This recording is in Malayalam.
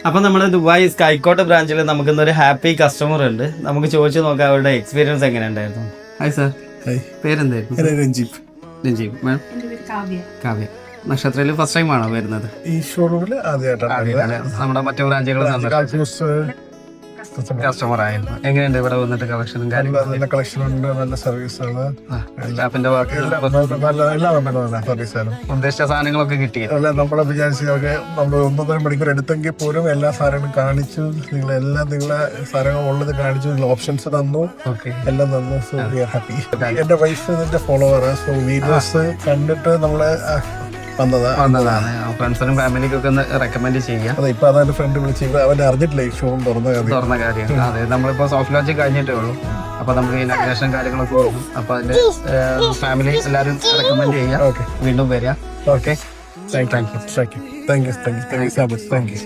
അപ്പം നമ്മുടെ ദുബായ് സ്കൈക്കോട്ട് ബ്രാഞ്ചിൽ നമുക്ക് ഇന്നൊരു ഹാപ്പി കസ്റ്റമർ ഉണ്ട്. നമുക്ക് ചോദിച്ചു നോക്കാം അവരുടെ എക്സ്പീരിയൻസ് എങ്ങനെ ഉണ്ടായിരുന്നു. ഹായ് സാർ, പേരെന്തായിരുന്നു? രഞ്ജീവ്. രഞ്ജീവ്. മാം? കാവ്യ. നക്ഷത്രയിൽ ഫസ്റ്റ് ടൈം ആണോ വരുന്നത്? ഈ ഷോറൂമിൽ ആദ്യമായിട്ടാണ് നമ്മുടെ മറ്റു ബ്രാഞ്ചുകൾ കസ്റ്റമർ ആയിരുന്നു. എങ്ങനെയുണ്ട് ഇവിടെ വന്നിട്ട് കളക്ഷനും കാര്യങ്ങളും? നല്ല കളക്ഷൻ ഉണ്ട്, നല്ല സർവീസ് ആണ്. സ്റ്റാഫിന്റെ നല്ല സർവീസ് ആണ്. ഉദ്ദേശിച്ച സാധനങ്ങളൊക്കെ കിട്ടി? അല്ല, നമ്മളെ വിചാരിച്ചൊക്കെ നമ്മൾ 1.5 മണിക്കൂർ എടുത്തെങ്കിൽ പോലും എല്ലാ സാധനങ്ങളും കാണിച്ചു. നിങ്ങളെ സാധനങ്ങൾ ഉള്ളത് കാണിച്ചു, നിങ്ങൾ ഓപ്ഷൻസ് തന്നു, എല്ലാം തന്നു. So we are happy. എന്റെ വൈഫ് ഇതിന്റെ ഫോളോവർ. സോ വീഡിയോസ് കണ്ടിട്ട് നമ്മളെ വന്നതാണ്. ഫ്രണ്ട്സിനും ഫാമിലിക്കും ഒക്കെ ഒന്ന് റെക്കമെൻഡ് ചെയ്യാം. അതെ, ഇപ്പൊ അതാണ് ഫ്രണ്ട് വിളിച്ച് അവൻ അറിഞ്ഞിട്ടില്ല ഈ ഷോറൂം തുറന്ന കാര്യം. അതെ, നമ്മളിപ്പോ സോഫ്റ്റ് ലോഞ്ച് കഴിഞ്ഞിട്ടേ ഉള്ളൂ. അപ്പൊ നമുക്ക് ഇനാഗ്രേഷൻ കാര്യങ്ങളൊക്കെ വരും. അപ്പൊ അതിന്റെ ഫാമിലി എല്ലാവരും റെക്കമെൻഡ് ചെയ്യാം. വീണ്ടും വരിക. Okay, thank you.